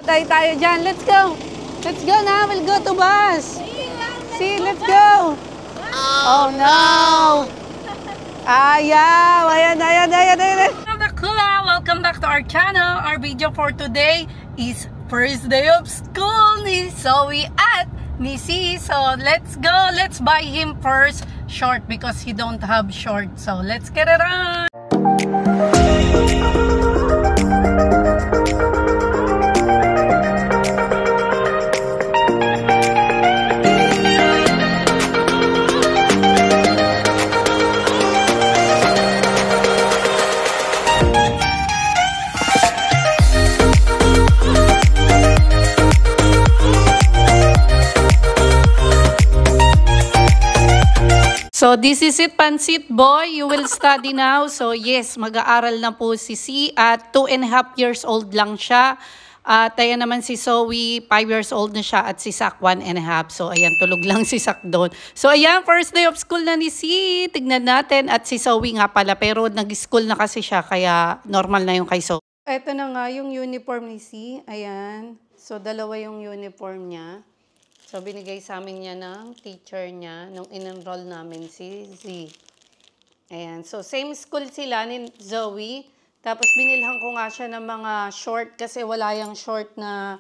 Tayo dyan. Let's go. Let's go na. We'll go to bus. See, let's go. Oh, no. Ayaw. Ayan. Welcome back to our channel. Our video for today is first day of school ni Zoe at ni C. So, let's go. Let's buy him first short because he don't have short. So, let's get it on. So, this is it, Pansit Boy. You will study now. So, yes, mag-aaral na po si C at 2.5 years old lang siya. At ayan naman si Zoe, 5 years old na siya at si Sak 1.5. So, ayan, tulog lang si Sak doon. So, ayan, first day of school na ni C. Tignan natin. At si Zoe nga pala, pero nag-school na kasi siya, kaya normal na yung kay Zoe. Ito na nga yung uniform ni C. Ayan. So, dalawa yung uniform niya. So, binigay sa amin niya ng teacher niya nung in-enroll namin si Z. Ayan. So, same school sila ni Zoe. Tapos, binilhan ko nga siya ng mga short kasi wala yung short na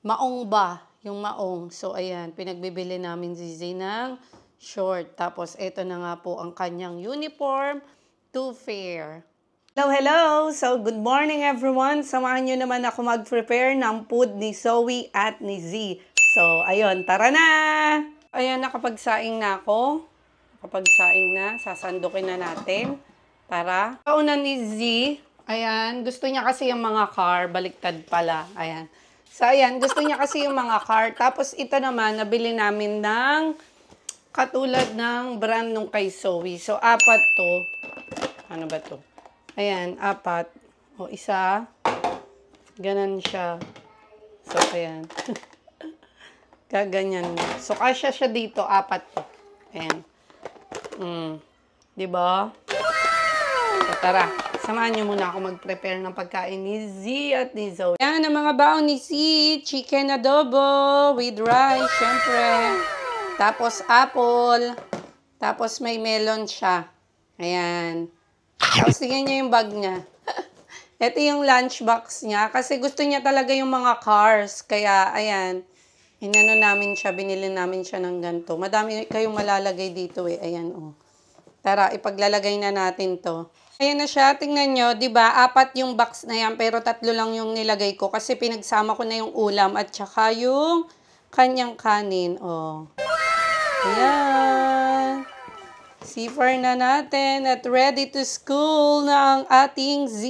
maong ba, yung maong. So, ayan. Pinagbibili namin si Z ng short. Tapos, ito na nga po ang kanyang uniform to fair. Hello! So, good morning everyone. Samahan nyo naman ako mag-prepare ng food ni Zoe at ni Z. So, ayun, tara na! Ayan, nakapagsaing na ako. Nakapagsaing na, sasandukin na natin. Tara. Kauna ni Z, ayan, gusto niya kasi yung mga car, baliktad pala. Ayan. So, ayan, gusto niya kasi yung mga car. Tapos, ito naman, nabili namin ng katulad ng brand nung kay Zoe. So, 4 to. Ano ba to? Ayan, 4. O, isa. Ganon siya. So, ayan. Kaganyan. So, kasya siya dito, 4 to. Ayan. Diba? So, tara. Samahan niyo muna ako mag-prepare ng pagkain ni Z at ni Zoe. Ayan, ang mga baon ni Z. Chicken adobo with rice, syempre. Tapos, apple. Tapos, may melon siya. Ayan. Tapos, tingnan niyo yung bag niya. Ito yung lunchbox niya. Kasi gusto niya talaga yung mga cars. Kaya, ayan. Inano namin siya, binili namin siya ng ganito. Madami kayong malalagay dito eh. Ayan, oh. Tara, ipaglalagay na natin to. Ayan na siya, tingnan nyo, diba? 4 yung box na yan, pero 3 lang yung nilagay ko. Kasi pinagsama ko na yung ulam at saka yung kanyang kanin, oh. Ayan. Sipar na natin at ready to school na ang ating Z.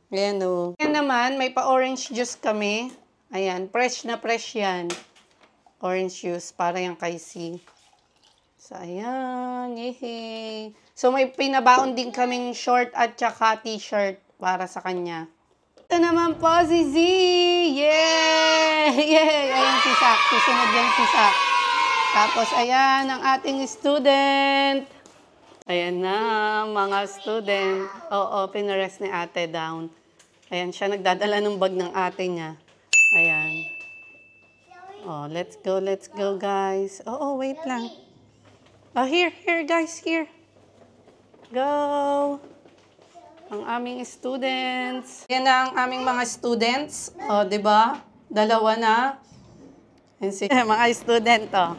Ayan, oh. Ayan naman, may pa-orange juice kami. Ayan, fresh na fresh yan. Orange juice, para yung kay C. So, ayan. Yehey. So, may pinabaon din kaming short at saka t-shirt para sa kanya. Ito naman po si Z. Yay! Yay! Ayan si Sak. Susunod yan si Sak. Tapos, ayan, ang ating student. Ayan na, mga student. Oo, pinarest ni ate down. Ayan, siya nagdadala ng bag ng ate niya. Ayan. Oh, let's go, guys. Oh, wait lang. Oh, here, guys, here. Go. Ang aming students. Yan na ang aming mga students. Oh, diba? 2 na. Yan si mga student, oh.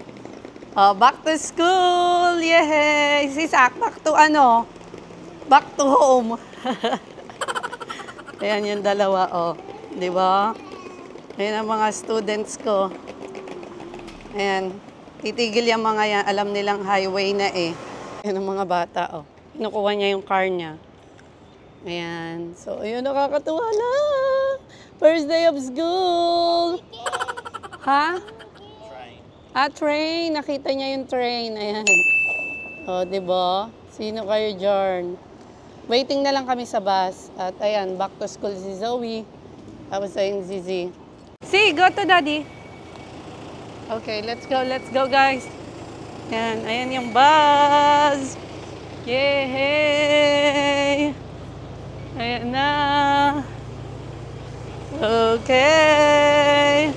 Oh, back to school. Yay! Si Sak, back to ano? Back to home. Ayan yung 2, oh. Diba? Ayan ang mga students ko. Ayan. Titigil yung mga yan. Alam nilang highway na eh. Ayan ang mga bata, oh. Kinukuha niya yung car niya. Ayan. So, ayun, nakakatuwa na. First day of school. Ha? Train. Train. Nakita niya yung train. Ayan. O, diba? Sino kayo dyan? Waiting na lang kami sa bus. At ayan, back to school si Zoe. Tapos ayun si Z. See, go to daddy. Okay, let's go guys. Ayan, ayan yung bus. Yay! Ayan na. Okay.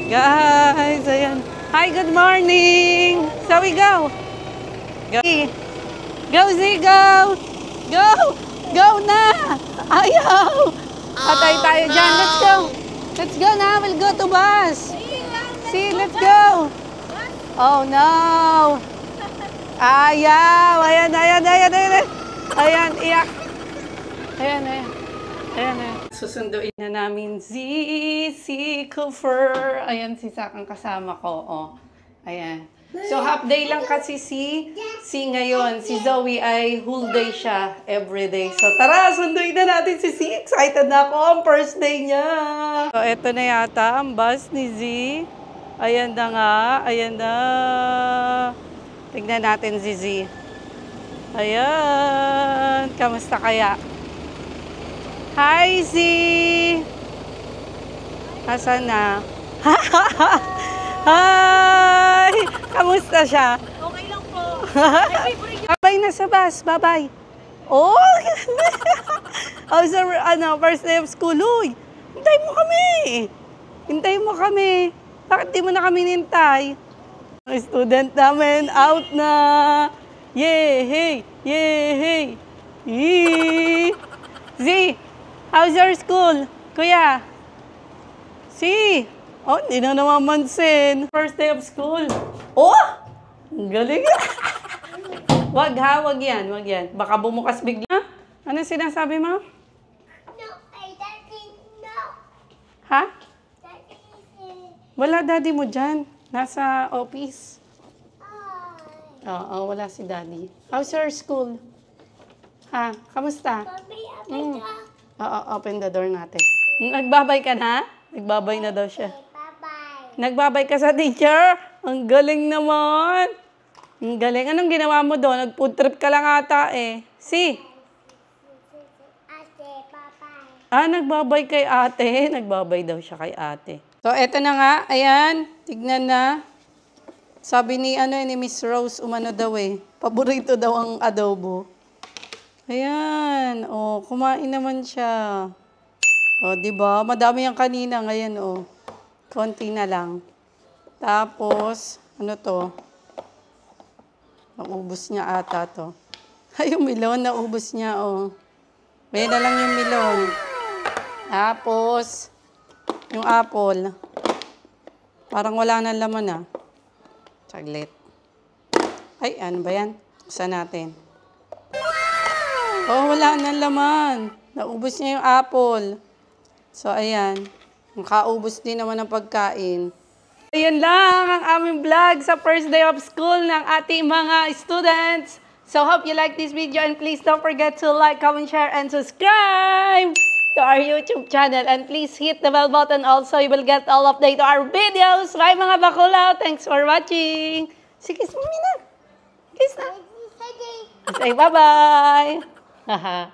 Guys, ayan. Hi, good morning. So we go. Go. Go, Z, go. Go. Go na. Ayaw. Patay tayo dyan. Let's go. Let's go na. We'll go to bus. See, let's go. Oh, no. Ayaw. Ayan, ayan, ayan, ayan. Ayan, iyak. Ayan, ayan. Ayan, ayan. Susunduin na namin si Cooper. Ayan, si Sakang kasama ko. Oh. Ayan. So, half day lang kasi si ngayon. Si Zoe ay whole day siya everyday. So, tara, sunduin na natin si C. Excited na ako ang first day niya. So, eto na yata ang bus ni Z. Ayan na nga. Ayan na. Tignan natin si Z. Ayan. Kamusta kaya? Hi, Z! Asan na? Hi! Kamusta siya? Okay lang po. Babay na sa bus. Babay. Oh! Oh, so, first day of school. Uy, hintay mo kami. Hintay mo kami. Bakit di mo na kami nintay? Ang student namin, out na. Yay! Yay! Yay! Z! How's your school, kuya? Si. Oh, hindi na namamansin. First day of school. Oh! Ang galing. Wag ha, wag yan, wag yan. Baka bumukas bigla. Ano sinasabi mo? No, Daddy, no. Ha? Daddy, Wala daddy mo dyan. Nasa office. Oo, wala si daddy. How's your school? Ha? Kamusta? Mommy, Oo, open the door natin. Nagbabay ka na? Nagbabay na daw siya. bye-bye. Nagbabay ka sa teacher? Ang galing naman. Ang galing. Anong ginawa mo doon? Nag-food trip ka lang ata eh. Si? Ate, bye-bye. Nagbabay kay ate. Nagbabay daw siya kay ate. So, eto na nga. Ayan. Tignan na. Sabi ni Miss Rose, umano daw eh. Paborito daw ang adobo. Ayan. Oh, kumain naman siya. Oh, di ba? Madami yung kanina ngayon, oh. Konti na lang. Tapos, ano to? Naubos niya ata to. Ay, yung melon, naubos niya, oh. Ayan na lang yung melon. Tapos, yung apple. Parang wala na laman, ah. Saglit. Ay, ano ba yan? Buksan natin. Oh, wala na laman. Naubos niya yung apple. So, ayan. Nakaubos din naman ng pagkain. Ayan lang ang aming vlog sa first day of school ng ating mga students. So, hope you like this video and please don't forget to like, comment, share, and subscribe to our YouTube channel. And please hit the bell button also. You will get all update to our videos. Bye mga bakulaw. Thanks for watching. Sige, sumi na. Kiss na. Say bye-bye. Bye.